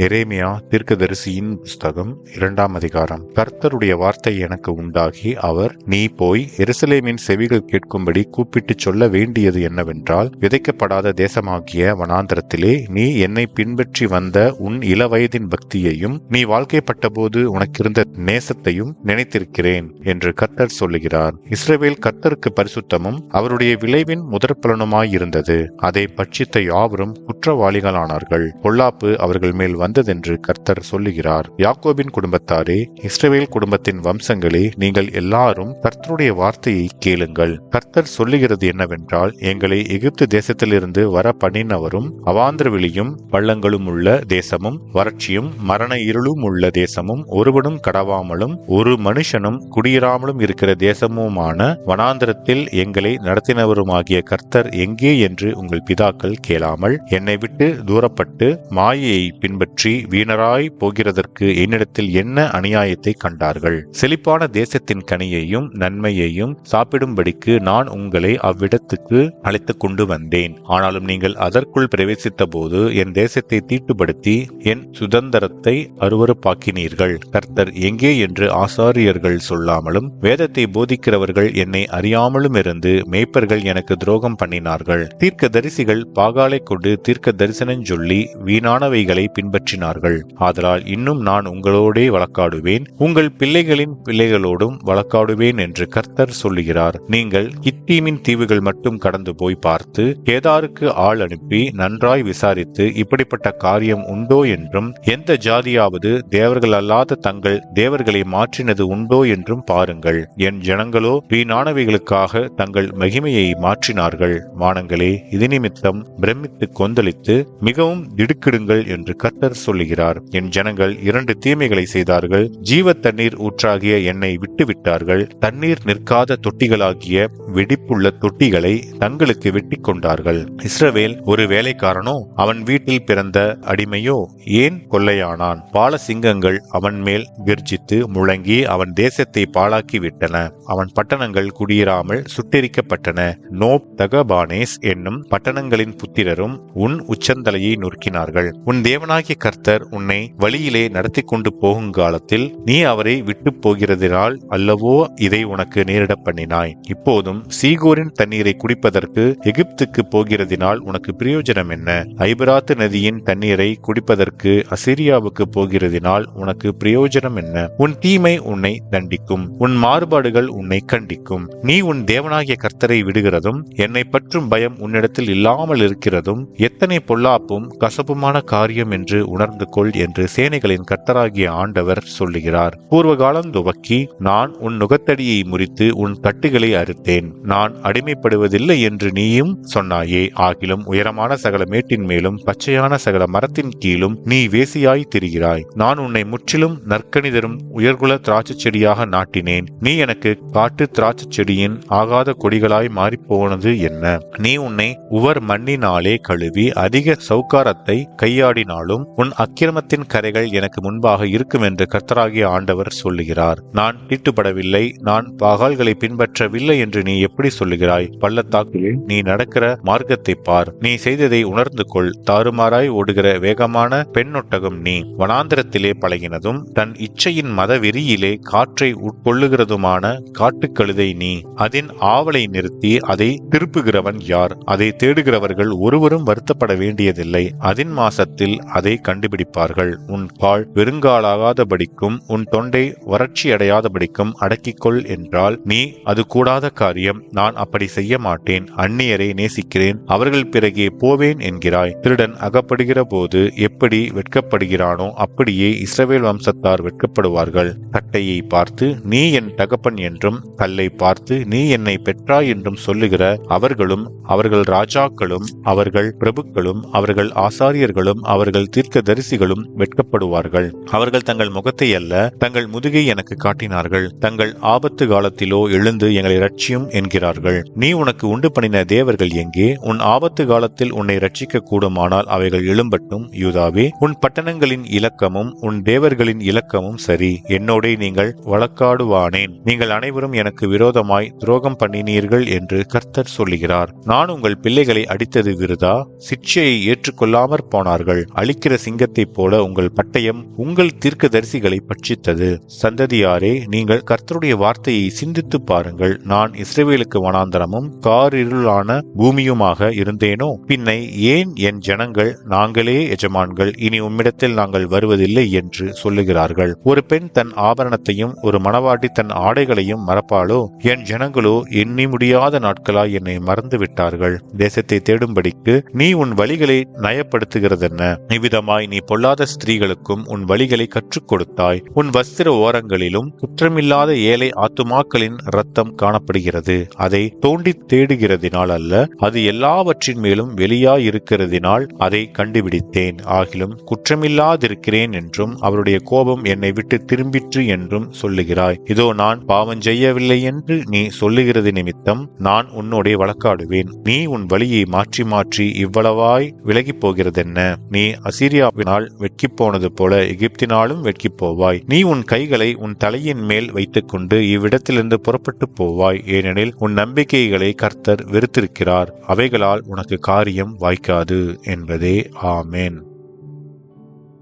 எரேமியா தீர்க்கதரிசியின் புஸ்தகம் 2ஆம் அதிகாரம். கர்த்தருடைய வார்த்தை எனக்கு உண்டாகி, அவர், நீ போய் எருசலேமின் செவிகள் கேட்கும்படி கூப்பிட்டுச் சொல்ல வேண்டியது என்னவென்றால், விதைக்கப்படாத தேசமாகிய வனாந்தரத்திலே நீ என்னை பின்பற்றி வந்த உன் இளவயதின் பக்தியையும் நீ வாழ்க்கைப்பட்டபோது உனக்கிருந்த நேசத்தையும் நினைத்திருக்கிறேன் என்று கர்த்தர் சொல்லுகிறார். இஸ்ரவேல் கர்த்தருக்கு பரிசுத்தமும் அவருடைய விளைவின் முதற்பலனுமாயிருந்தது. அதை பட்சித்த யாவரும் குற்றவாளிகளானார்கள். பொல்லாப்பு அவர்கள் மேல் வந்ததென்று கர்த்தர் சொல்லுகிறார். யாக்கோபின் குடும்பத்தாரே, இஸ்ரவேல் குடும்பத்தின் வம்சங்களே, நீங்கள் எல்லாரும் கர்த்தருடைய வார்த்தையை கேளுங்கள். கர்த்தர் சொல்லுகிறது என்னவென்றால், எங்களை எகிப்து தேசத்திலிருந்து வர பண்ணினவரும் அவாந்திரவெளியும் பள்ளங்களும் உள்ள தேசமும் வறட்சியும் மரண இருளும் உள்ள தேசமும் ஒருவனும் கடவாமலும் ஒரு மனுஷனும் குடியிராமலும் இருக்கிற தேசமுமான வனாந்திரத்தில் எங்களை நடத்தினவருமாகிய கர்த்தர் எங்கே என்று உங்கள் பிதாக்கள் கேளாமல் என்னை விட்டு தூரப்பட்டு மாயையை பின்பற்றி வீணராய் போகிறதற்கு என்னிடத்தில் என்ன அநியாயத்தை கண்டார்கள்? செழிப்பான தேசத்தின் கனியையும் நன்மையையும் சாப்பிடும்படிக்கு நான் உங்களை அவ்விடத்துக்கு அழைத்துக் கொண்டு வந்தேன். ஆனாலும் நீங்கள் அதற்குள் பிரவேசித்த போது என் தேசத்தை தீட்டுப்படுத்தி என் சுதந்திரத்தை அருவருப்பாக்கினீர்கள். கர்த்தர் எங்கே என்று ஆசாரியர்கள் சொல்லாமலும் வேதத்தை போதிக்கிறவர்கள் என்னை அறியாமலும் இருந்து மேய்ப்பர்கள் எனக்கு துரோகம் பண்ணினார்கள். தீர்க்க தரிசிகள் பாகாலை கொண்டு தீர்க்க தரிசனம் சொல்லி வீணானவைகளை பின்பற்றினார்கள். ஆதலால் இன்னும் நான் உங்களோடே வழக்காடுவேன், உங்கள் பிள்ளைகளின் பிள்ளைகளோடும் வழக்காடுவேன் என்று கர்த்தர் சொல்லுகிறார். நீங்கள் கித்தீமின் தீவுகள் மட்டும் கடந்து போய் பார்த்து கேதாருக்கு ஆள் அனுப்பி நன்றாய் விசாரித்து இப்படிப்பட்ட காரியம் உண்டோ என்றும் எந்த ஜாதியாவது தேவர்கள் அல்லாத தங்கள் தேவர்களை மாற்றினது உண்டோ என்றும் பாருங்கள். என் ஜனங்களோ வீணானவைகளுக்காக தங்கள் மகிமையை மாற்றினார்கள். வானங்களே, இது நிமித்தம் பிரமித்து கொந்தளித்து மிகவும் திடுக்கிடுங்கள் என்று கர்த்தர் சொல்லுகிறார். என் ஜனங்கள் 2 தீமைகளை செய்தார்கள். ஜீவ தண்ணீர் ஊற்றாகிய என்னை விட்டுவிட்டார்கள். தண்ணீர் நிற்காத தொட்டிகளாகிய வெடிப்புள்ள தொட்டிகளை தங்களுக்கு வெட்டி கொண்டார்கள். இஸ்ரவேல் ஒரு வேலைக்காரனோ, அவன் வீட்டில் பிறந்த அடிமையோ ஏன் கொள்ளையானான்? பால சிங்கங்கள் அவன் மேல் கர்ஜித்து முழங்கி அவன் தேசத்தை பாழாக்கி விட்டன. அவன் பட்டணங்கள் குடியிராமல் சுட்டெரிக்கப்பட்டன. நோப் தகபானேஸ் என்னும் பட்டணங்களின் புத்திரரும் உன் உச்சந்தலையை நொறுக்கினார்கள். உன் தேவனாகிய கர்த்தர் உன்னை வழியிலே நடத்தி கொண்டு போகும் காலத்தில் நீ அவரை விட்டு போகிறதினால் அல்லவோ இதை உனக்கு நேரிட பண்ணினாய். இப்போதும் சீகோரின் தண்ணீரை குடிப்பதற்கு எகிப்துக்கு போகிறதினால் உனக்கு பிரயோஜனம் என்ன? ஐபிராத்து நதியின் தண்ணீரை குடிப்பதற்கு அசிரியாவுக்கு போகிறதினால் உனக்கு பிரயோஜனம் என்ன? உன் தீமை உன்னை தண்டிக்கும், உன் மாறுபாடுகள் உன்னை கண்டிக்கும். நீ உன் தேவனாகிய கர்த்தரை விடுகிறதும் என்னை பற்றும் பயம் உன்னிடத்தில் இல்லாமல் இருக்கிறதும் எத்தனை பொல்லாப்பும் கசப்புமான காரியம் என்று உணர்ந்து கொள் என்று சேனைகளின் கர்த்தராகிய ஆண்டவர் சொல்லுகிறார். பூர்வ காலம் துவக்கி நான் உன் நுகத்தடியை முறித்து உன் தட்டுகளை அறுத்தேன். நான் அடிமைப்படுவதில்லை என்று நீயும் சொன்னாயே. ஆகிலும் உயரமான சகல மேட்டின் மேலும் பச்சையான சகல மரத்தின் கீழும் நீ வேசியாய் திரிகிறாய். நான் உன்னை முற்றிலும் நற்கணிதரும் உயர்குல திராட்சை செடியாக நாட்டினேன். நீ எனக்கு காட்டு திராட்சை செடியின் ஆகாத கொடிகளாய் மாறிப்போனது என்ன? நீ உன்னை உவர் மண்ணினாலே கழுவி அதிக சௌகாரத்தை கையாடினாலும் உன் அக்கிரமத்தின் கரைகள் எனக்கு முன்பாக இருக்கும் என்று கர்த்தராகிய ஆண்டவர் சொல்லுகிறார். நான் தீட்டுப்படவில்லை, நான் பாகால்களை பின்பற்றவில்லை என்று நீ எப்படி சொல்லுகிறாய்? பள்ளத்தாக்கில் நீ நடக்கிற மார்க்கத்தை பார், நீ செய்ததை உணர்ந்து கொள். தாறுமாறாய் ஓடுகிற வேகமான பெண்ணொட்டகம் நீ. வனாந்திரத்திலே பழகினதும் தன் இச்சையின் மத வெறியிலே காற்றை உட்கொள்ளுகிறதுமான காட்டுக்கழுதை நீ. அதன் ஆவலை நிறுத்தி அதை திருப்புகிறவன் யார்? அதை தேடுகிறவர்கள் ஒருவரும் வருத்தப்பட வேண்டியதில்லை. அதன் மாசத்தில் அதை கண்டுபிடிப்பார்கள். உன் கால் வெறுங்காலாகாதபடிக்கும் உன் தொண்டை வறட்சி அடையாதபடிக்கும் அடக்கிக்கொள் என்றால் நீ அது கூடாத காரியம். நான் அப்படி செய்ய மாட்டேன். அந்நியரை நேசிக்கிறேன், அவர்கள் பிறகே போவேன் என்கிறாய். திருடன் அகப்படுகிற போது எப்படி வெட்கப்படுகிறானோ அப்படியே இஸ்ரவேல் வம்சத்தார் வெட்கப்படுவார்கள். கட்டையை பார்த்து நீ என் தகப்பன் என்றும் கல்லை பார்த்து நீ என்னை பெற்றாய் என்றும் சொல்லுகிற அவர்களும் அவர்கள் ராஜாக்களும் அவர்கள் பிரபுக்களும் அவர்கள் ஆசாரியர்களும் அவர்கள் தீர்க்க தரிசிகளும் வெட்கப்படுவார்கள். அவர்கள் தங்கள் முகத்தை அல்ல தங்கள் முதுகை எனக்கு காட்டினார்கள். தங்கள் ஆபத்து காலத்திலோ எழுந்து எங்களை ரட்சியும் என்கிறார்கள். நீ உனக்கு உண்டு பண்ணின தேவர்கள் எங்கே? உன் ஆபத்து காலத்தில் உன்னை ரட்சிக்க கூடுமானால் அவைகள் எழும்பட்டும். யூதாவே, உன் பட்டணங்களின் இலக்கமும் உன் தேவர்களின் இலக்கமும் சரி. என்னோட நீங்கள் வழக்காடுவானேன். நீங்கள் அனைவரும் எனக்கு விரோதமாய் துரோகம் பண்ணினீர்கள் என்று கர்த்தர் சொல்லுகிறார். நான் உங்கள் பிள்ளைகளை அடித்தது விருதா? சிட்சையை ஏற்றுக்கொள்ளாமற் போனார்கள். அழிக்கிற சிங்கத்தைப் போல உங்கள் பட்டயம் உங்கள் தீர்க்கதரிசிகளை பட்சித்தது. சந்ததியாரே, நீங்கள் கர்த்தருடைய வார்த்தையை சிந்தித்து பாருங்கள். நான் இஸ்ரவேலுக்கு வனாந்தரமும் காரிருளான பூமியுமாக இருந்தேனோ? பின்னை ஏன் என் ஜனங்கள் நாங்களே எஜமான்கள், இனி உம்மிடத்தில் நாங்கள் வருவதில்லை என்று சொல்லுகிறார்கள்? ஒரு பெண் தன் ஆபரணத்தையும் ஒரு மணவாட்டி தன் ஆடைகளையும் மறப்பாளோ? என் ஜனங்களோ எண்ணி முடியாத நாட்களாய் என்னை மறந்து விட்டார்கள். தேசத்தை தேடும்படிக்கு நீ உன் வழிகளை நயப்படுத்துகிறதென்ன? இவ்விதமாய் நீ பொல்லாத ஸ்திரீகளுக்கும் உன் வழிகளை கற்றுக் கொடுத்தாய். உன் வஸ்திர ஓரங்களிலும் குற்றமில்லாத ஏழை ஆத்துமாக்களின் இரத்தம் காணப்படுகிறது. அதை தோண்டி தேடுகிறதினால் அல்ல, அது எல்லாவற்றின் மேலும் வெளியாயிருக்கிறதினால் அதை கண்டுபிடித்தேன். ஆகிலும் குற்றமில்லாதிருக்கிறேன் என்றும் அவருடைய கோபம் என்னை விட்டு திரும்பிற்று என்றும் சொல்லுகிறாய். இதோ நான் பாவம் செய்யவில்லை என்று நீ சொல்லுகிறது நிமித்தம் நான் உன்னோடே வழக்காடுவேன். நீ உன் வழியை மாற்றி மாற்றி இவ்வளவாய் விலகி போகிறதென்ன? நீ அசீரியாவினால் வெட்கி போனது போல எகிப்தினாலும் வெட்கி போவாய். நீ உன் கைகளை உன் தலையின் மேல் வைத்துக் கொண்டு இவ்விடத்திலிருந்து புறப்பட்டு போவாய். ஏனெனில் உன் நம்பிக்கைகளை கர்த்தர் வெறுத்திருக்கிறார், அவைகளால் உனக்கு காரியம் வாய்க்காது என்பதே. ஆமேன்.